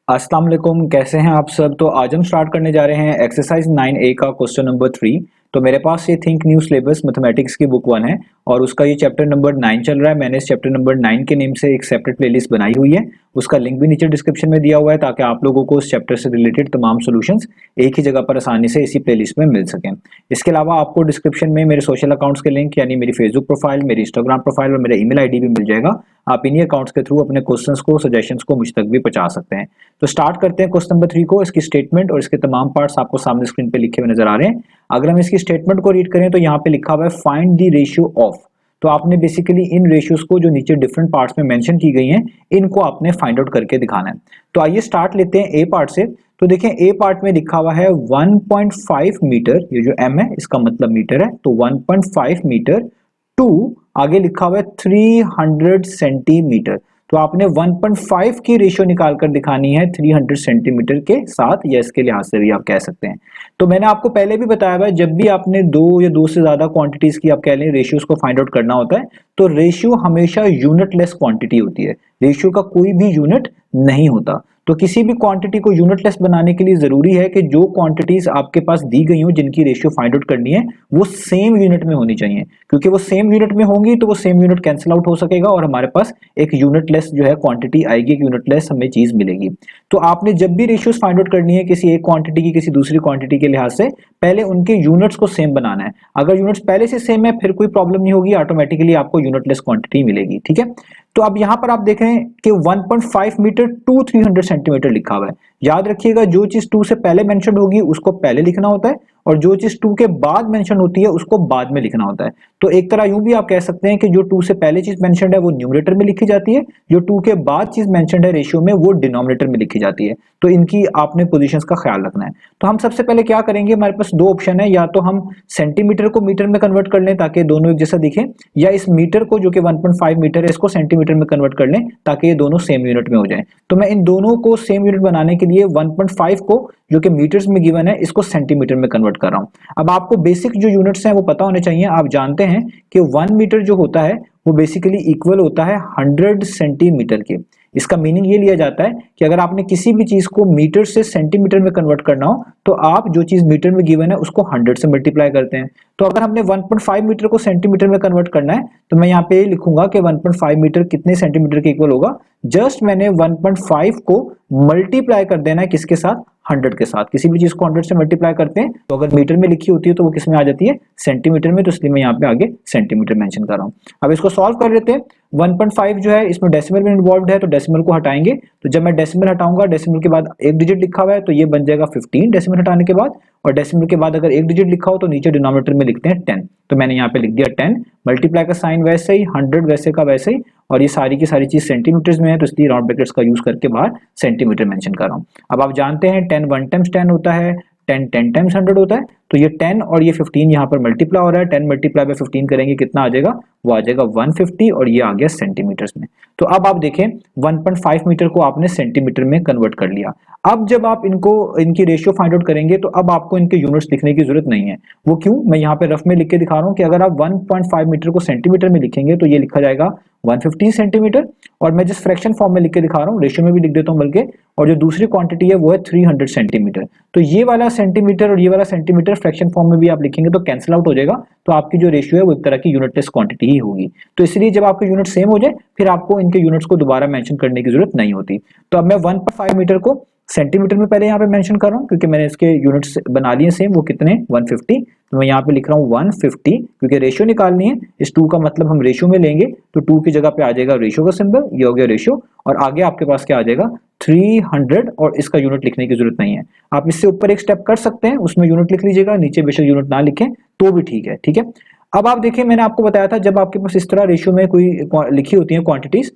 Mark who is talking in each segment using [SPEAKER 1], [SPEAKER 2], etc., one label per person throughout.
[SPEAKER 1] अस्सलाम वालेकुम, कैसे हैं आप सब। तो आज हम स्टार्ट करने जा रहे हैं एक्सरसाइज 9A का क्वेश्चन नंबर 3। तो मेरे पास ये थिंक न्यू सिलेबस मैथमेटिक्स की बुक 1 है और उसका ये चैप्टर नंबर 9 चल रहा है। मैंने इस चैप्टर नंबर 9 के नेम से एक सेपरेट प्लेलिस्ट बनाई हुई है, उसका लिंक भी नीचे डिस्क्रिप्शन में दिया हुआ है ताकि आप लोगों को उस चैप्टर से रिलेटेड तमाम सॉल्यूशंस एक ही जगह पर आसानी से इसी प्लेलिस्ट में मिल सकें। इसके अलावा आपको डिस्क्रिप्शन में मेरे सोशल अकाउंट्स के लिंक यानी मेरी फेसबुक प्रोफाइल, मेरी इंस्टाग्राम प्रोफाइल और मेरा ईमेल आईडी भी मिल जाएगा। आप इन्हीं अकाउंट्स के थ्रू अपने क्वेश्चंस को, सजेशंस को मुझ तक भी पहुंचा सकते हैं। तो स्टार्ट करते हैं क्वेश्चन नंबर 3 को। इसकी स्टेटमेंट और इसके तमाम पार्ट्स आपको सामने स्क्रीन पे लिखे हुए नजर आ रहे हैं। अगर हम इसकी स्टेटमेंट को रीड करें तो यहाँ पे लिखा हुआ है फाइंड द रेशियो ऑफ। तो आपने बेसिकली इन रेशियोज को जो नीचे डिफरेंट पार्ट्स में मेंशन की गई हैं, इनको आपने फाइंड आउट करके दिखाना है। तो आइए स्टार्ट लेते हैं ए पार्ट से। तो देखें ए पार्ट में लिखा हुआ है 1.5 मीटर, ये जो एम है इसका मतलब मीटर है, तो 1.5 मीटर टू आगे लिखा हुआ है 300 सेंटीमीटर। तो आपने 1.5 की रेशियो निकाल कर दिखानी है 300 सेंटीमीटर के साथ, या इसके लिहाज से भी आप कह सकते हैं। तो मैंने आपको पहले भी बताया हुआ है, जब भी आपने दो या दो से ज्यादा क्वांटिटीज की आप कह लें रेशियोज को फाइंड आउट करना होता है, तो रेशियो हमेशा यूनिटलेस क्वांटिटी होती है। रेशियो का कोई भी यूनिट नहीं होता। तो किसी भी क्वांटिटी को यूनिटलेस बनाने के लिए जरूरी है कि जो क्वांटिटीज आपके पास दी गई हो जिनकी रेशियो फाइंड आउट करनी है, वो सेम यूनिट में होनी चाहिए। क्योंकि वो सेम यूनिट में होंगी तो वो सेम यूनिट कैंसिल आउट हो सकेगा और हमारे पास एक यूनिटलेस जो है क्वांटिटी आएगी, एक यूनिटलेस हमें चीज मिलेगी। तो आपने जब भी रेशियोज फाइंड आउट करनी है किसी एक क्वांटिटी की किसी दूसरी क्वांटिटी के लिहाज से, पहले उनके यूनिट्स को सेम बनाना है। अगर यूनिट्स पहले से सेम है फिर कोई प्रॉब्लम नहीं होगी, ऑटोमेटिकली आपको यूनिटलेस क्वांटिटी मिलेगी। ठीक है, तो अब यहां पर आप देख रहे हैं कि 1.5 मीटर टू 300 सेंटीमीटर लिखा हुआ है। याद रखिएगा, जो चीज 2 से पहले मेंशन होगी उसको पहले लिखना होता है और जो चीज 2 के बाद मेंशन होती है उसको बाद में लिखना होता है। तो एक तरह यूं भी आप कह सकते हैं कि जो 2 से पहले चीज मेंशन्ड है वो न्यूमरेटर में लिखी जाती है, जो 2 के बाद चीज मेंशन्ड है रेशियो में वो डिनोमिनेटर में लिखी जाती है। तो इनकी आपने पोजीशंस का ख्याल रखना है। तो हम सबसे पहले क्या करेंगे, हमारे पास दो ऑप्शन है, या तो हम सेंटीमीटर को मीटर में कन्वर्ट कर लें ताकि दोनों एक जैसा दिखे, या इस मीटर को जो कि 1.5 मीटर है इसको सेंटीमीटर में कन्वर्ट कर लें ताकि ये दोनों सेम यूनिट में हो जाए। तो मैं इन दोनों को सेम यूनिट बनाने के लिए 1.5 को जो कि मीटर्स में गिवन है इसको सेंटीमीटर में कन्वर्ट कर रहा हूं। अब आपको बेसिक जो यूनिट्स हैं वो पता होने चाहिए। आप जानते हैं कि 1 मीटर जो होता है वो बेसिकली इक्वल होता है 100 सेंटीमीटर के। इसका मीनिंग ये लिया जाता है कि अगर आपने किसी भी चीज को मीटर से सेंटीमीटर में कन्वर्ट करना हो तो आप जो चीज मीटर में गिवन है उसको 100 से मल्टीप्लाई करते हैं। तो अगर हमने 1.5 मीटर को सेंटीमीटर में कन्वर्ट करना है तो मैं यहाँ पे लिखूंगा कि 1.5 मीटर कितने सेंटीमीटर के इक्वल होगा। जस्ट मैंने 1.5 को मल्टीप्लाई कर देना है किसके साथ, 100 के साथ। किसी भी चीज को 100 से मल्टीप्लाई करते हैं तो अगर मीटर में लिखी होती है तो वो किस में आ जाती है, सेंटीमीटर में। तो इसलिए मैं यहाँ पे आगे सेंटीमीटर मेंशन कर रहा हूँ। अब इसको सॉल्व कर लेते हैं। 1.5 जो है इसमें डेसिमल में इन्वॉल्व है तो डेसिमल को हटाएंगे। तो जब मैं डेसिमल हटाऊंगा, डेसिमल के बाद एक डिजिट लिखा हुआ है तो ये बन जाएगा 15 डेसिमल हटाने के बाद, और डेसिमल के बाद अगर एक डिजिट लिखा हो तो नीचे डिनोमिनेटर में लिखते हैं 10। तो मैंने यहाँ पे लिख दिया 10। मल्टीप्लाई का साइन वैसे ही, 100 वैसे का वैसे ही, और ये सारी की सारी चीज सेंटीमीटर्स में है तो इसलिए राउंड ब्रैकेट्स का यूज करके बाहर सेंटीमीटर मेंशन कर रहा हूँ। अब आप जानते हैं 10 1 टाइम्स 10 होता है, 10 10 टाइम्स 100 होता है। तो ये 10 और ये 15 यहाँ पर मल्टीप्लाई हो रहा है। 10 मल्टीप्लाई बाय 15 करेंगे कितना आ जाएगा, वो आ जाएगा 150, और ये आ गया सेंटीमीटर्स में। तो अब आप देखें 1.5 मीटर को आपने सेंटीमीटर में कन्वर्ट कर लिया। अब जब आप इनकी रेशियो फाइंड आउट करेंगे तो अब आपको इनके यूनिट्स लिखने की जरूरत नहीं है। वो क्यों, मैं यहाँ पे रफ में लिख के दिखा रहा हूँ कि अगर आप 1.5 मीटर को सेंटीमीटर में लिखेंगे तो ये लिखा जाएगा 150 सेंटीमीटर, और मैं जिस फ्रैक्शन फॉर्म में लिख के दिखा रहा हूँ रेशियो में भी लिख देता हूँ बल्कि, और जो दूसरी क्वांटिटी है वो है 300 सेंटीमीटर। तो ये वाला सेंटीमीटर और ये वाला सेंटीमीटर फ्रैक्शन फॉर्म में भी आप लिखेंगे तो कैंसिल आउट हो जाएगा। तो आपकी जो रेशियो है वो एक तरह की यूनिटलेस क्वांटिटी ही होगी। तो इसलिए जब आपके यूनिट सेम हो जाए फिर आपको इनके यूनिट्स को दोबारा मेंशन करने की जरूरत नहीं होती। तो अब मैं 1.5 मीटर को सेंटीमीटर में पहले यहाँ पे मेंशन कर रहा हूँ क्योंकि मैंने इसके यूनिट्स बना लिए सेम, वो कितने 150। तो मैं यहाँ पे लिख रहा हूँ 150 क्योंकि रेशियो निकालनी है। इस 2 का मतलब हम रेशियो में लेंगे तो 2 की जगह पे आ जाएगा रेशियो का सिंबल, ये हो गया रेशियो, और आगे आपके पास क्या आ जाएगा 300, और इसका यूनिट लिखने की जरूरत नहीं है। आप इससे ऊपर एक स्टेप कर सकते हैं, उसमें यूनिट लिख लीजिएगा, नीचे बेशक यूनिट ना लिखें तो भी ठीक है। ठीक है, अब आप देखिए मैंने आपको बताया था जब आपके पास इस तरह रेशियो में कोई लिखी होती है क्वांटिटीज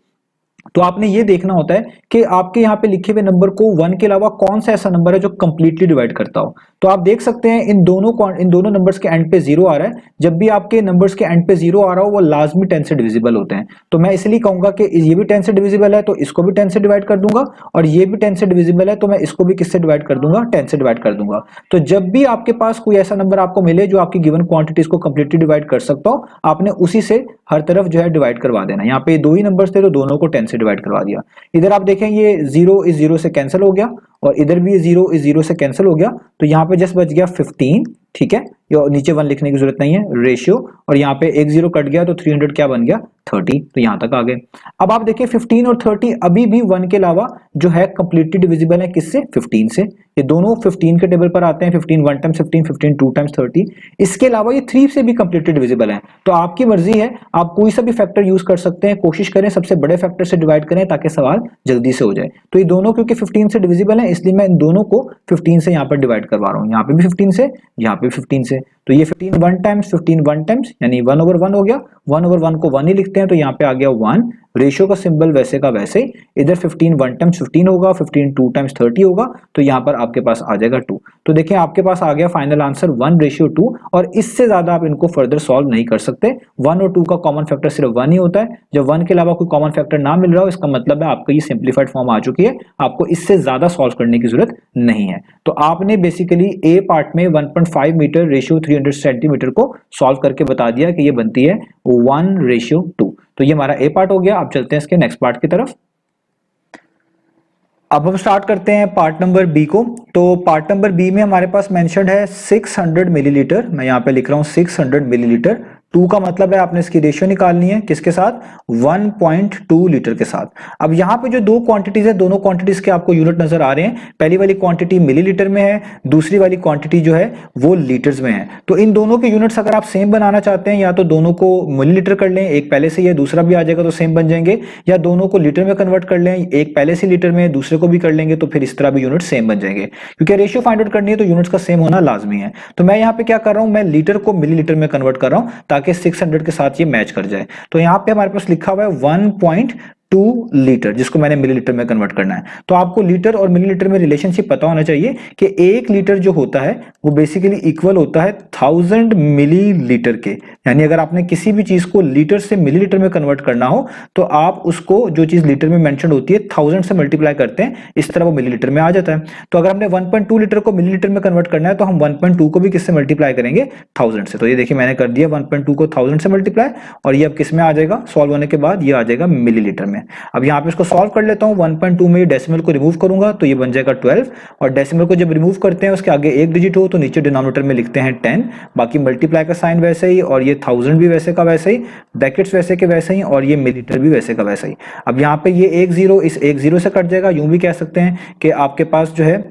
[SPEAKER 1] तो आपने ये देखना होता है कि आपके यहाँ पे लिखे हुए नंबर को 1 के अलावा कौन सा ऐसा नंबर है जो कंप्लीटली डिवाइड करता हो। तो आप देख सकते हैं इन दोनों नंबर्स के एंड पे 0 आ रहा है। जब भी आपके नंबर्स के एंड पे 0 आ रहा हो वो लाजमी 10 से डिविजिबल होते हैं। तो मैं इसलिए कहूंगा कि ये भी 10 से डिविजिबल है तो इसको भी 10 से डिवाइड कर दूंगा, और ये भी 10 से डिविजिबल है तो मैं इसको भी किससे डिवाइड कर दूंगा, 10 से डिवाइड कर दूंगा। तो जब भी आपके पास कोई ऐसा नंबर आपको मिले जो आपकी गिवन क्वांटिटीज को कंप्लीटली डिवाइड कर सकता हो, आपने उसी से हर तरफ जो है डिवाइड करवा देना। यहाँ पे 2 ही नंबर्स थे तो दोनों को 10 से डिवाइड करवा दिया। इधर आप देखें ये 0 इस 0 से कैंसिल हो गया और इधर भी ये 0 इस 0 से कैंसिल हो गया, तो यहाँ पे जस्ट बच गया 15, ठीक है, ये नीचे 1 लिखने की जरूरत नहीं है, रेशियो, और यहाँ पे एक 0 कट गया तो 300 क्या बन गया 30, तो यहाँ तक आ गए। अब आप देखिए 15 और 30 अभी भी 1 के अलावा जो है कंप्लीटली डिविजिबल है, किससे, 15 से। ये दोनों 15 के टेबल पर आते हैं, 15 1 टाइम्स 15, 15 2 टाइम्स 30। इसके अलावा ये 3 से भी कंप्लीटली डिविजिबल है। तो आपकी मर्जी है, आप कोई सा भी फैक्टर यूज कर सकते हैं, कोशिश करें सबसे बड़े फैक्टर से डिवाइड करें ताकि सवाल जल्दी से हो जाए। तो ये दोनों क्योंकि 15 से डिविजिबल है, इसलिए मैं इन दोनों को 15 से यहाँ पर डिवाइड करवा रहा हूँ, यहाँ पे भी 15 से, यहाँ पे 15 से। तो ये 15 1 टाइम्स 15 1 टाइम्स यानी 1/1 हो गया, 1/1 को 1 ही लिखते हैं, तो यहाँ पे आ गया 1। रेशियो का सिंबल वैसे का वैसे ही, इधर 15 1 टाइम्स 15 होगा, 15 2 टाइम्स 30 होगा, तो यहाँ पर आपके पास आ जाएगा 2। तो देखिए आपके पास आ गया फाइनल आंसर 1:2, और इससे ज्यादा आप इनको फर्दर सॉल्व नहीं कर सकते। 1 और 2 का कॉमन फैक्टर सिर्फ 1 ही होता है। जब 1 के अलावा कोई कॉमन फैक्टर ना मिल रहा हो, इसका मतलब है आपका ये सिंप्लीफाइड फॉर्म आ चुकी है, आपको इससे ज्यादा सॉल्व करने की जरूरत नहीं है। तो आपने बेसिकली ए पार्ट में 1.5 मीटर रेशियो 300 सेंटीमीटर को सॉल्व करके बता दिया कि ये बनती है 1:2। तो ये हमारा ए पार्ट हो गया। अब चलते हैं इसके नेक्स्ट पार्ट की तरफ। अब हम स्टार्ट करते हैं पार्ट नंबर बी को। तो पार्ट नंबर बी में हमारे पास मेंशन्ड है 600 मिलीलीटर, मैं यहाँ पे लिख रहा हूँ 600 मिलीलीटर। 2 का मतलब है आपने इसकी रेशियो निकालनी है, किसके साथ, 1.2 लीटर के साथ। अब यहाँ पे जो दो क्वांटिटीज है, दोनों क्वांटिटीज के आपको यूनिट नजर आ रहे हैं। पहली वाली क्वांटिटी मिलीलीटर में है, दूसरी वाली क्वांटिटी जो है वो लीटर्स में है। तो इन दोनों के यूनिट्स अगर आप सेम बनाना चाहते हैं, या तो दोनों को मिलीलीटर कर लें, एक पहले से ही है दूसरा भी आ जाएगा तो सेम बन जाएंगे, या दोनों को लीटर में कन्वर्ट कर लें, एक पहले से लीटर में दूसरे को भी कर लेंगे, तो फिर इस तरह भी यूनिट सेम बन जाएंगे। क्योंकि रेशियो फाइंड आउट करनी है तो यूनिट्स का सेम होना लाजमी है। तो मैं यहाँ पे क्या कर रहा हूँ, मैं लीटर को मिलीलीटर में कन्वर्ट कर रहा हूँ ताकि 600 के साथ ये मैच कर जाए। तो यहाँ पे हमारे पास लिखा हुआ है 1.2 लीटर, जिसको मैंने मिलीलीटर में कन्वर्ट करना है। तो आपको लीटर और मिलीलीटर में रिलेशनशिप पता होना चाहिए कि 1 लीटर जो होता है वो बेसिकली इक्वल होता है 1000 मिलीलीटर के। यानी अगर आपने किसी भी चीज को लीटर से मिलीलीटर में कन्वर्ट करना हो तो आप उसको, जो चीज लीटर में मेंशन होती है, 1000 से मल्टीप्लाई करते हैं, इस तरह वो मिलीलीटर में आ जाता है। तो अगर हमने 1.2 लीटर को मिलीलीटर में कन्वर्ट करना है तो हम 1.2 को भी किससे मल्टीप्लाई करेंगे, 1000 से। तो ये देखिए मैंने कर दिया 1.2 को 1000 से मल्टीप्लाई, और ये अब किस में आ जाएगा, सॉल्व होने के बाद ये आ जाएगा मिलीलीटर में। अब यहाँ पे इसको सॉल्व कर लेता हूँ। 1.2 में डेसिमल को रिमूव करूंगा तो ये बन जाएगा 12, और डेसिमल को जब रिमूव करते हैं उसके आगे एक डिजिट हो तो नीचे डिनोमिनेटर में लिखते हैं 10। बाकी मल्टीप्लाई का साइन वैसे ही, और ये 1000 भी वैसे का वैसे ही, ब्रैकेट्स वैसे के वैसे ही, और ये मिलीलीटर भी वैसे का वैसे ही। अब यहाँ पे ये 1 0 इस 1 0 से कट जाएगा। यूं भी कह सकते हैं कि आपके पास जो है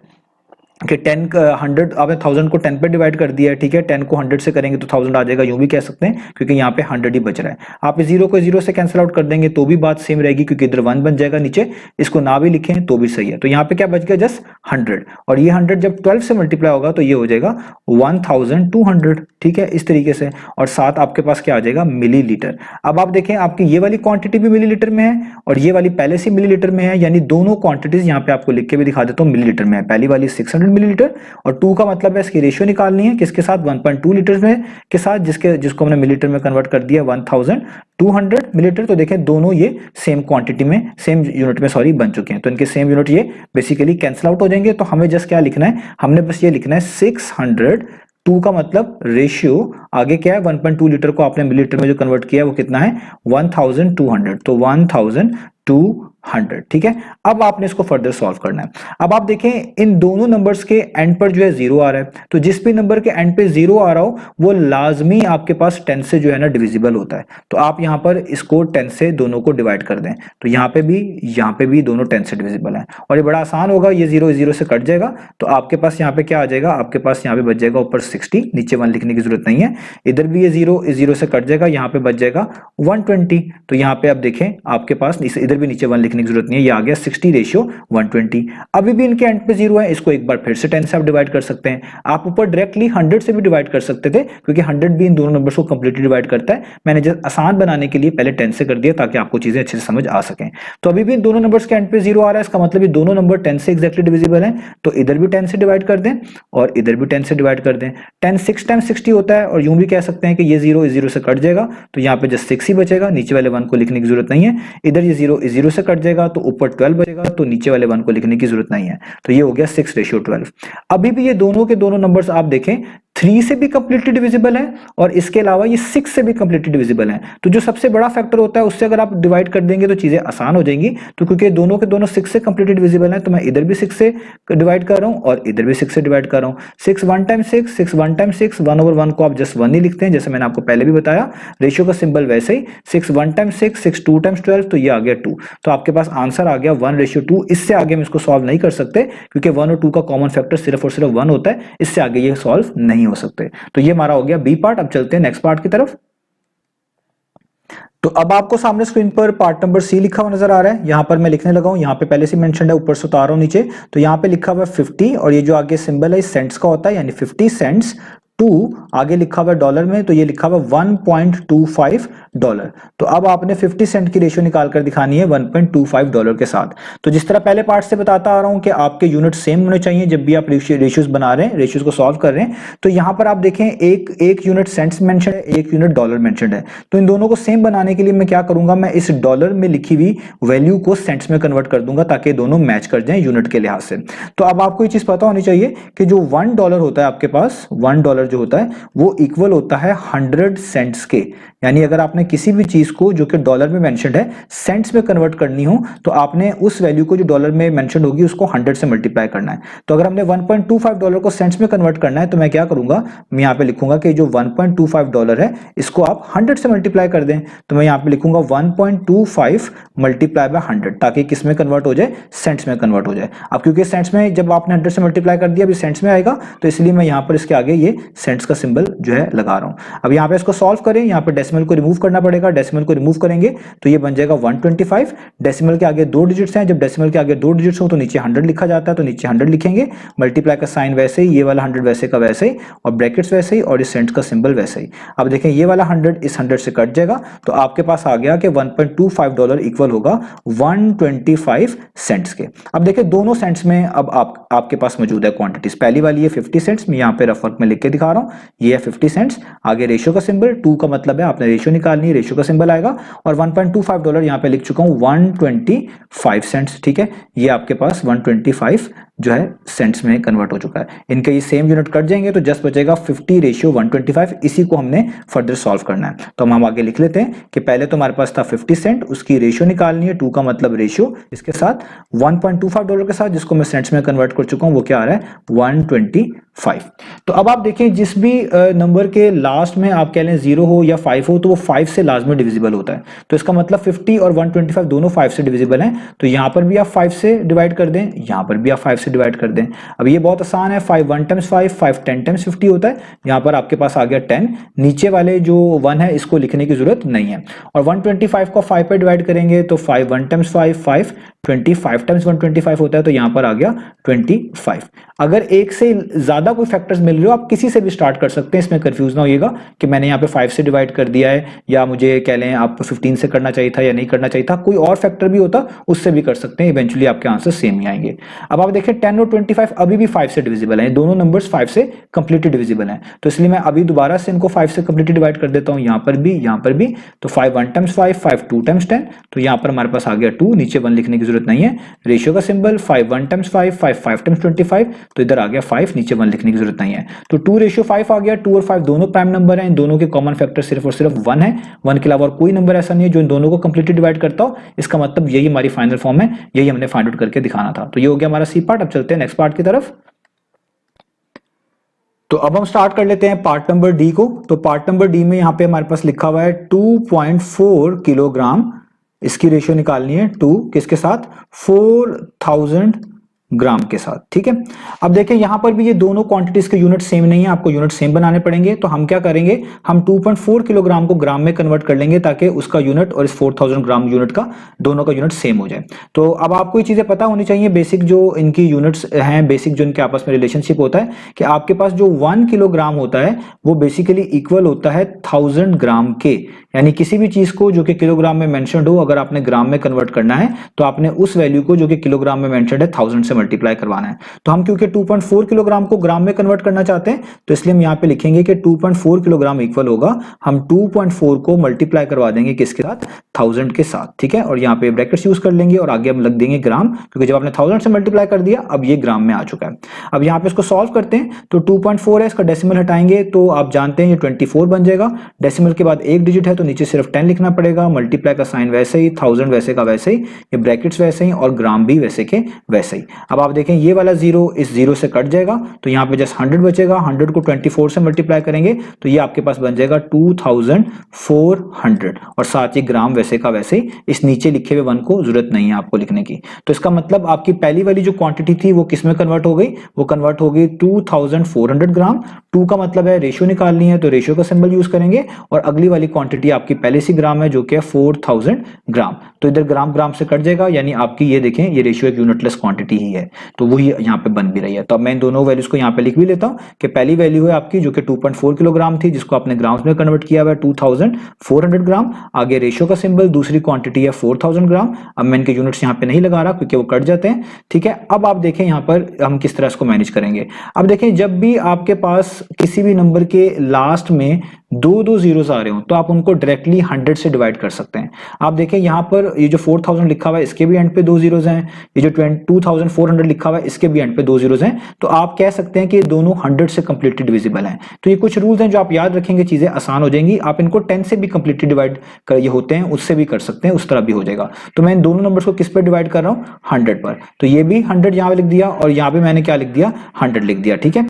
[SPEAKER 1] कि 10 100 आपने 1000 को 10 पे डिवाइड कर दिया है, ठीक है, 10 को 100 से करेंगे तो 1000 आ जाएगा, यूं भी कह सकते हैं, क्योंकि यहाँ पे 100 ही बच रहा है। आप 0 को 0 से कैंसिल आउट कर देंगे तो भी बात सेम रहेगी, क्योंकि इधर 1 बन जाएगा नीचे, इसको ना भी लिखें तो भी सही है। तो यहाँ पे क्या बच गया, जस्ट 100, और ये 100 जब 12 से मल्टीप्लाई होगा तो ये हो जाएगा 1200, ठीक है, इस तरीके से। और साथ आपके पास क्या आ जाएगा, मिलीलीटर। अब आप देखें आपकी ये वाली क्वांटिटी भी मिलीलीटर में है और ये वाली पहले से मिलीलीटर में है, यानी दोनों क्वांटिटीज यहाँ पे आपको लिख के भी दिखा देता हूँ मिलीलीटर में है। पहली वाली 600 मिलीलीटर, और 2 का मतलब है इसकी रेशियो निकालनी है, किसके साथ, 1.2 लीटर में के साथ, जिसको हमने मिलीलीटर में कन्वर्ट कर दिया 1200 मिलीलीटर। तो देखें दोनों ये सेम क्वांटिटी में, सेम यूनिट में सॉरी बन चुके हैं, तो इनके सेम यूनिट ये बेसिकली कैंसिल आउट हो जाएंगे। तो हमें जस्ट क्या लिखना है, हमने बस ये लिखना है 600, 2 का मतलब रेशियो, आगे क्या है 1.2 लीटर को आपने मिलीलीटर में जो कन्वर्ट किया है वो कितना है 1200, तो 1200, ठीक है। अब आपने इसको फर्दर सॉल्व करना है। अब आप देखें इन दोनों नंबर्स के एंड पर जो है 0 आ रहा है, तो जिस भी नंबर के एंड पे 0 आ रहा हो वो लाजमी आपके पास 10 से जो है ना डिविजिबल होता है। तो आप यहां पर इसको 10 से दोनों को डिवाइड कर दें, तो यहाँ पे भी दोनों 10 से डिविजिबल है, और ये बड़ा आसान होगा, ये 0 से कट जाएगा। तो आपके पास यहाँ पे क्या आ जाएगा, आपके पास यहाँ पे बच जाएगा ऊपर 60, नीचे 1 लिखने की जरूरत नहीं है। इधर भी ये 0 से कट जाएगा, यहाँ पे बच जाएगा 120। तो यहाँ पे आप देखें आपके पास इधर भी नीचे 1 लिखने की जरूरत नहीं है, ये आ गया 60 रेशियो 120। अभी भी इनके एंड पे 0 है, इसको एक बार फिर से 10 से आप डिवाइड कर सकते हैं। आप ऊपर डायरेक्टली 100 से भी डिवाइड कर सकते थे, क्योंकि 100 भी इन दोनों नंबर्स को कंप्लीटली डिवाइड करता है। मैंने जस्ट आसान बनाने के लिए पहले 10 से कर दिया ताकि आपको चीजें अच्छे से समझ आ सकें। तो अभी भी इन दोनों नंबर्स के एंड पे 0 आ रहा है, इसका मतलब ये दोनों नंबर 10 से एक्जैक्टली डिविजिबल है। तो इधर भी 10 से डिवाइड कर दें और इधर भी 10 से डिवाइड कर दें। 10 6 टाइम्स 60 होता है, और यूं भी कह सकते हैं कि ये 0 से कट जाएगा, तो यहाँ पे जस्ट 6 ही बचेगा, नीचे वाले 1 को लिखने की जरूरत नहीं है। इधर ये 0 से कट जाएगा तो ऊपर 12 बचेगा, तो नीचे वाले 1 को लिखने की जरूरत नहीं है। तो ये हो गया 6:12। अभी भी ये दोनों के दोनों नंबर्स आप देखें 3 से भी कंप्लीटली डिविजिबल है और इसके अलावा ये 6 से भी कंप्लीटली डिविजिबल है। तो जो सबसे बड़ा फैक्टर होता है उससे अगर आप डिवाइड कर देंगे तो चीजें आसान हो जाएंगी। तो क्योंकि दोनों के दोनों 6 से कंप्लीटली डिविजिबल है तो मैं इधर भी 6 से डिवाइड कर रहा हूं और इधर भी 6 से डिवाइड कर रहा हूं। 6 1 टाइम्स 6, 6 1 टाइम्स 6, 1/1 को आप जस्ट 1 ही लिखते हैं जैसे मैंने आपको पहले भी बताया। रेशियो का सिंबल वैसे ही 6 1 टाइम्स 6, 6 2 टाइम्स 12, तो ये आ गया 2। तो आपके पास आंसर आ गया 1:2। इससे आगे हम इसको सॉल्व नहीं कर सकते क्योंकि 1 और 2 का कॉमन फैक्टर सिर्फ और सिर्फ 1 होता है, इससे आगे ये सॉल्व नहीं हो सकते। तो ये हमारा हो गया बी पार्ट। अब चलते हैं नेक्स्ट पार्ट की तरफ। तो अब आपको सामने स्क्रीन पर पार्ट नंबर सी लिखा हुआ नजर आ रहा है। यहां पर मैं लिखने लगा हूं, यहां पे पहले से मेंशन है, ऊपर से उतार रहा हूं नीचे। तो यहां पे लिखा हुआ है 50 और ये जो आगे सिंबल है सेंट्स का होता है, यानी 50 सेंट्स टू आगे लिखा हुआ है डॉलर में, तो ये लिखा हुआ 1.25 डॉलर। तो अब आपने 50 सेंट की रेशियो निकाल कर दिखानी है 1.25 डॉलर के साथ। तो जिस तरह पहले पार्ट से बताता आ रहा हूं कि आपके यूनिट सेम होने चाहिए जब भी आप रेशियोज बना रहे हैं, रेशियोज को सॉल्व कर रहे हैं। तो यहां पर आप देखें एक यूनिट सेंट्स मेंशन है, एक यूनिट डॉलर मेंशन है। तो इन दोनों को सेम बनाने के लिए मैं क्या करूंगा, मैं इस डॉलर में लिखी हुई वैल्यू को सेंट्स में कन्वर्ट कर दूंगा ताकि दोनों मैच कर जाएं यूनिट के लिहाज से। तो अब आपको ये चीज पता होनी चाहिए कि जो $1 होता है आपके पास, $1 जो होता है वो इक्वल होता है 100 सेंट्स के। यानी अगर आपने किसी भी चीज को जो कि डॉलर में मेंशन्ड है सेंट्स में कन्वर्ट करनी हो तो आपने उस वैल्यू को जो डॉलर में मेंशन्ड होगी उसको 100 से मल्टीप्लाई करना है। तो अगर हमने 1.25 डॉलर को सेंट्स में कन्वर्ट करना है तो मैं क्या करूंगा, मैं यहां पे लिखूंगा कि जो 1.25 डॉलर है इसको आप 100 से मल्टीप्लाई कर दें। तो मैं यहां पे लिखूंगा 1.25 मल्टीप्लाई बाय 100 ताकि किस में कन्वर्ट हो जाए, सेंट्स में कन्वर्ट हो जाए। अब क्योंकि सेंट्स में जब आपने 100 से मल्टीप्लाई कर दिया अभी सेंट्स में आएगा तो इसलिए मैं यहां पर इसके आगे ये सेंट्स का सिंबल जो है लगा रहा हूं। अब यहां पे इसको सॉल्व करें, यहां पे डेसिमल को रिमूव करना पड़ेगा। डेसिमल को रिमूव करेंगे तो ये बन जाएगा 125। डेसिमल के आगे 2 डिजिट्स हैं, जब डेसिमल के आगे 2 डिजिट्स हो तो नीचे 100 लिखा जाता है, तो नीचे 100 लिखेंगे। मल्टीप्लाई का साइन वैसे ही, ये वाला 100 वैसे का वैसे ही, और ब्रैकेट्स वैसे ही, और इस सेंट्स का सिंबल वैसे ही। अब देखें ये वाला 100 इस 100 से कट जाएगा तो आपके पास आ गया कि 1.25 डॉलर इक्वल होगा 125 सेंट्स के। अब देखें दोनों सेंट्स में अब आपके पास मौजूद है क्वांटिटीज। पहली वाली है 50 सेंट्स, मैं यहाँ पे रफ वर्क में लिख के दिखा रहा हूँ, ये है 50 सेंट्स। आगे रेशियो का सिंबल 2 का मतलब है आपने रेशियो निकालनी है, रेशियो का सिंबल आएगा। और 1.25 डॉलर यहाँ पे लिख चुका हूँ 125 सेंट्स। ठीक है, ये आपके पास 125 जो है सेंट्स में कन्वर्ट हो चुका है। इनके ये सेम यूनिट कट जाएंगे तो जस्ट बचेगा 50:125। इसी को हमने फर्दर सॉल्व करना है। तो हम आगे लिख लेते हैं कि पहले तो हमारे पास था 50 सेंट, उसकी रेशियो निकालनी है, 2 का मतलब रेशियो, इसके साथ 1.25 डॉलर के साथ जिसको मैं सेंट्स में कन्वर्ट कर चुका हूं वो क्या आ रहा है 125। तो अब आप देखें जिस भी नंबर के लास्ट में आप कह लें 0 हो या 5 हो तो वो 5 से लाजमी डिविजिबल होता है। तो इसका मतलब 50 और 125 दोनों 5 से डिविजिबल हैं। तो यहां पर भी आप 5 से डिवाइड कर दें, यहां पर भी आप 5 से डिवाइड कर दें। अब ये बहुत आसान है, 5 1 टाइम्स 5, 5 10 टाइम्स 50 होता है। यहां पर आपके पास आ गया 10, नीचे वाले जो 1 है इसको लिखने की जरूरत नहीं है। और 125 को 5 पे डिवाइड करेंगे तो 5 1 टाइम्स 5, 5 25 टाइम्स 125 होता है, तो यहां पर आ गया 25। अगर एक से ज्यादा कोई फैक्टर्स मिल रहे हो आप किसी से भी स्टार्ट कर सकते हैं, इसमें कंफ्यूज ना होइएगा कि मैंने यहाँ पे 5 से डिवाइड कर दिया है या मुझे कह लें आप 15 से करना चाहिए था या नहीं करना चाहिए था, कोई और फैक्टर भी होता उससे भी कर सकते हैं, इवेंचुअली आपके आंसर सेम ही आएंगे। अब आप देखें 10 और 25 अभी भी 5 से डिविजिबल है, दोनों नंबर्स 5 से कंप्लीटली डिविजिबल हैं। तो इसलिए मैं अभी दोबारा से इनको 5 से कंप्लीटली डिवाइड कर देता हूं, यहां पर भी यहां पर भी। तो 5 1 टाइम्स 5, 5 2 टाइम्स 10, तो यहां पर हमारे पास आ गया 2, नीचे 1 लिखने की जरूरत नहीं है। रेशियो का सिंबल 5 1 टाइम्स 5, 5 5 टाइम्स 25, तो इधर आ गया 5, नीचे 1 लिखने की जरूरत नहीं है। तो 2:5 आ गया। 2 और 5 दोनों प्राइम नंबर हैं, इन दोनों के कॉमन फैक्टर सिर्फ और सिर्फ 1 है। 1 के अलावा और कोई नंबर ऐसा नहीं है जो इन दोनों को कंप्लीटली डिवाइड करता हो। इसका मतलब यही हमारी फाइनल फॉर्म है, यही हमने फाइंड आउट करके दिखाना था। तो ये हो गया हमारा सी पार्ट। अब चलते हैं नेक्स्ट पार्ट की तरफ। तो अब हम स्टार्ट कर लेते हैं पार्ट नंबर डी को। तो पार्ट नंबर डी में यहां पे हमारे पास लिखा हुआ है 2.4 किलोग्राम, इसकी रेशियो निकालनी है 2 किसके साथ 4000 ग्राम के साथ। ठीक है, अब देखें यहां पर भी ये दोनों क्वांटिटीज के यूनिट सेम नहीं है, आपको यूनिट सेम बनाने पड़ेंगे। तो हम क्या करेंगे, हम 2.4 किलोग्राम को ग्राम में कन्वर्ट कर लेंगे ताकि उसका यूनिट और इस 4000 ग्राम यूनिट का दोनों का यूनिट सेम हो जाए। तो अब आपको ये चीजें पता होनी चाहिए, बेसिक जो इनकी यूनिट्स हैं, बेसिक जो इनके आपस में रिलेशनशिप होता है कि आपके पास जो 1 किलोग्राम होता है वो बेसिकली इक्वल होता है 1000 ग्राम के। यानी किसी भी चीज को जो कि किलोग्राम में मेंशन्ड हो, अगर आपने ग्राम में कन्वर्ट करना है तो आपने उस वैल्यू को जो कि किलोग्राम में मेंशन्ड है 1000 से मल्टीप्लाई करवाना है। तो हम क्योंकि 2.4 किलोग्राम को ग्राम में कन्वर्ट करना चाहते हैं तो इसलिए हम यहाँ पे लिखेंगे कि 2.4 किलोग्राम इक्वल होगा, हम 2.4 को मल्टीप्लाई करवा देंगे किसके साथ, 1000 के साथ, ठीक है। और यहाँ पे ब्रैकेट्स यूज कर लेंगे और आगे हम लग देंगे ग्राम, क्योंकि जब आपने 1000 से मल्टीप्लाई कर दिया अब ये ग्राम में आ चुका है। अब यहाँ पे इसको सॉल्व करते हैं तो 2.4 है, इसका डेसिमल हटाएंगे तो आप जानते हैं ये 24 बन जाएगा। डेसिमल के बाद एक डिजिट है तो नीचे सिर्फ 10 लिखना पड़ेगा, मल्टीप्लाई का साइन वैसे ही, 1000 वैसे का वैसे ही, ये ब्रैकेट्स वैसे ही और ग्राम भी वैसे के वैसे ही। अब आप देखें ये वाला 0 इस 0 से कट जाएगा तो यहाँ पे जस्ट 100 बचेगा, 100 को 24 से मल्टीप्लाई करेंगे तो ये आपके पास बन जाएगा 2400 और साथ ही ग्राम वैसे का वैसे ही, इस नीचे लिखे हुए 1 को जरूरत नहीं है आपको लिखने की। तो इसका मतलब आपकी पहली वाली जो क्वांटिटी थी वो किस में कन्वर्ट हो गई, वो कन्वर्ट हो गई 2400 ग्राम। 2 का मतलब है रेशियो निकालनी है तो रेशियो का सिंबल यूज करेंगे, और अगली वाली क्वांटिटी आपकी पहले से ग्राम है जो कि है 4000 ग्राम, तो इधर ग्राम ग्राम से कट जाएगा, यानी आपकी ये देखें ये रेशियो एक यूनिटलेस क्वांटिटी ही है, तो वही यहाँ पे बन भी रही है। तो अब मैं इन दोनों वैल्यूज को यहाँ पे लिख भी लेता हूँ कि पहली वैल्यू है आपकी जो कि 2.4 किलोग्राम थी, जिसको आपने ग्राम्स में कन्वर्ट किया हुआ है 2400 ग्राम, आगे रेशियो का सिंबल, दूसरी क्वांटिटी है 4000 ग्राम। अब मैं इनके यूनिट्स यहाँ पे नहीं लगा रहा क्योंकि वो कट जाते हैं, ठीक है। अब आप देखें यहाँ पर हम किस तरह इसको मैनेज करेंगे। अब देखें जब भी आपके पास किसी भी नंबर के लास्ट में दो जीरोस आ रहे हो तो आप उनको डायरेक्टली 100 से डिवाइड कर सकते हैं। आप देखें यहाँ पर ये जो 4000 लिखा हुआ है इसके भी एंड पे 2 जीरोस हैं, ये जो 2400 लिखा हुआ है इसके भी एंड पे 2 जीरोस हैं, तो आप कह सकते हैं कि ये दोनों 100 से कंप्लीटली डिविजिबल हैं। तो ये कुछ रूल्स हैं जो आप याद रखेंगे, चीजें आसान हो जाएंगी। आप इनको 10 से भी कंप्लीटली डिवाइड कर ये होते हैं उससे भी कर सकते हैं, उस तरह भी हो जाएगा। तो मैं इन दोनों नंबर्स को किस पे डिवाइड कर रहा हूँ, 100 पर, तो ये भी 100 यहाँ पे लिख दिया और यहाँ पे मैंने क्या लिख दिया, 100 लिख दिया, ठीक है।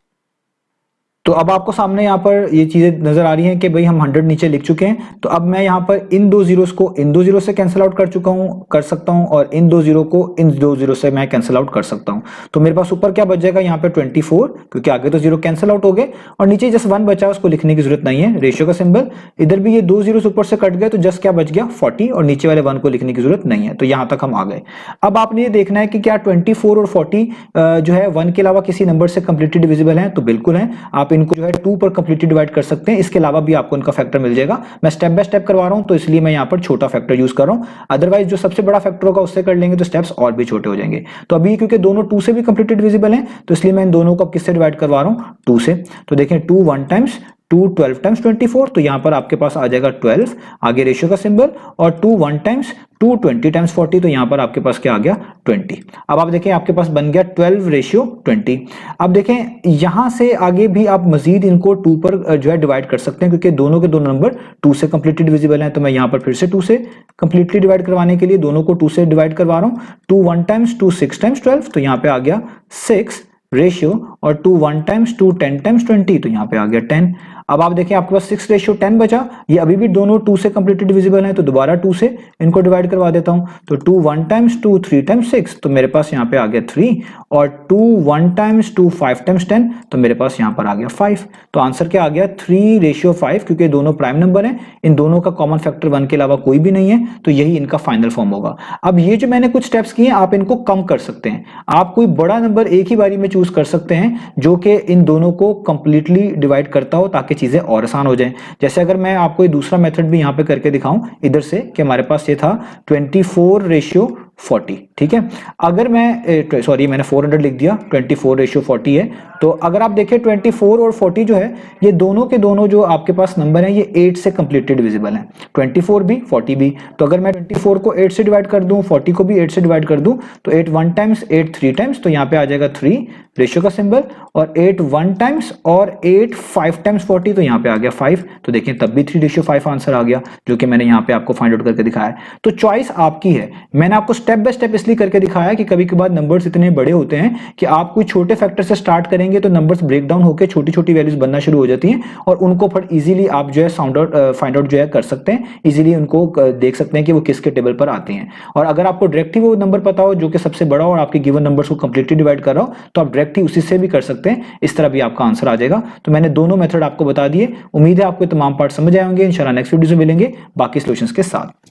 [SPEAKER 1] तो अब आपको सामने यहाँ पर ये चीजें नजर आ रही हैं कि भाई हम 100 नीचे लिख चुके हैं, तो अब मैं यहाँ पर इन 2 जीरोस को इन 2 जीरो से कैंसिल आउट कर सकता हूँ और इन 2 जीरो को इन 2 जीरो से मैं कैंसिल आउट कर सकता हूँ। तो मेरे पास ऊपर क्या बच जाएगा यहाँ पे 24, क्योंकि आगे तो जीरो कैंसिल आउट हो गए, और नीचे जस्ट 1 बचा उसको लिखने की जरूरत नहीं है, रेशियो का सिंबल। इधर भी ये 2 जीरो ऊपर से कट गए तो जस्ट क्या बच गया 40, और नीचे वाले 1 को लिखने की जरूरत नहीं है। तो यहाँ तक हम आ गए। अब आपने ये देखना है कि क्या 24 और 40 जो है 1 के अलावा किसी नंबर से कंप्लीटली डिविजिबल है, तो बिल्कुल है। आप इनको जो है 2 पर कंप्लीटली डिवाइड कर सकते हैं, इसके अलावा भी आपको इनका फैक्टर मिल जाएगा। मैं स्टेप बाय स्टेप करवा रहा हूं तो इसलिए मैं यहां पर छोटा फैक्टर यूज कर रहा हूं, अदरवाइज जो सबसे बड़ा फैक्टर होगा उससे कर लेंगे तो स्टेप्स और भी छोटे हो जाएंगे। तो अभी क्योंकि दोनों 2 से भी कंप्लीटली डिविजिबल हैं तो इसलिए मैं इन दोनों को किससे डिवाइड करवा रहा हूं, 2 से। तो देखें 2 1 टाइम्स 2 12 टाइम्स 24, तो यहां पर आपके पास आ जाएगा 12, आगे रेशियो का सिंबल, और 2 1 टाइम्स 2 20 टाइम्स 40, तो यहां पर आपके पास क्या आ गया 20। अब आप देखें आपके पास बन गया 12:20। अब देखें यहां से आगे भी आप मजीद इनको 2 पर जो है डिवाइड कर सकते हैं, क्योंकि दोनों के दोनों नंबर 2 से कंप्लीटली डिविजिबल हैं। तो मैं यहां पर फिर से 2 से कंप्लीटली डिवाइड करवाने के लिए दोनों को 2 से डिवाइड करवा रहा हूं। 2 1 टाइम्स 2 6 टाइम्स 12, तो यहां पे आ गया 6 रेशियो, और 2 1 टाइम्स 2 10 टाइम्स 20, तो यहां पे आ गया 10। अब आप देखें आपके पास 6:10 बचा, ये अभी भी दोनों 2 से कंप्लीटली डिविजिबल हैं, तो दोबारा 2 से इनको डिवाइड करवा देता हूं। तो 2 1 टाइम्स 2 3 टाइम्स 6, तो मेरे पास यहां पे आ गया 3, और 2 1 टाइम्स 2 5 टाइम्स 10, तो मेरे पास यहां पर आ गया 5। तो आंसर क्या आ गया 3:5, क्योंकि दोनों प्राइम नंबर हैं, इन दोनों का कॉमन फैक्टर 1 के अलावा कोई भी नहीं है, तो यही इनका फाइनल फॉर्म होगा। अब ये जो मैंने कुछ स्टेप्स किए आप इनको कम कर सकते हैं, आप कोई बड़ा नंबर एक ही बारी में चूज कर सकते हैं जो कि इन दोनों को कंप्लीटली डिवाइड करता हो, ताकि चीजें और आसान हो जाएं। जैसे अगर मैं आपको ये दूसरा मेथड भी यहां पे करके दिखाऊं इधर से, कि हमारे पास ये था 24:40, ठीक है। अगर मैं सॉरी मैंने 400 लिख दिया, 24:40 है। तो अगर आप देखें 24 और 40 जो है ये दोनों के दोनों जो आपके पास नंबर हैं ये 8 से कंप्लीटली डिविजिबल हैं, 24 भी 40 भी। तो अगर मैं 24 को 8 से डिवाइड कर दूं, 40 को भी 8 से डिवाइड कर दूं, तो 8 1 टाइम्स 8 3 टाइम्स, तो यहाँ पे आ जाएगा 3 रेशियो का सिंबल, और 8 1 टाइम्स और 8 5 टाइम्स 40, तो यहाँ पे आ गया 5। तो देखें तब भी 3:5 आंसर आ गया, जो कि मैंने यहाँ पे आपको फाइंड आउट करके दिखाया है। तो चॉइस आपकी है। मैंने आपको स्टेप बाय स्टेप इसलिए करके दिखाया कि कभी कभार नंबर्स इतने बड़े होते हैं कि आप कोई छोटे फैक्टर से स्टार्ट करेंगे तो नंबर्स ब्रेक डाउन होकर छोटी छोटी वैल्यूज बनना शुरू हो जाती हैं, और उनको फिर इजीली आप जो है फाइंड आउट जो है कर सकते हैं, इजीली उनको देख सकते हैं कि वो किसके टेबल पर आते हैं। और अगर आपको डायरेक्ट ही वो नंबर पता हो जो कि सबसे बड़ा हो और आपके गिवन नंबर्स को कंप्लीटली डिवाइड कर रहा हो, तो आप डायरेक्ट ही उसी से भी कर सकते हैं, इस तरह भी आपका आंसर आ जाएगा। तो मैंने दोनों मेथड आपको बता दिए, उम्मीद है आपको तमाम पार्ट समझ आए होंगे। इंशाल्लाह नेक्स्ट वीडियो में मिलेंगे बाकी सॉल्यूशंस के साथ।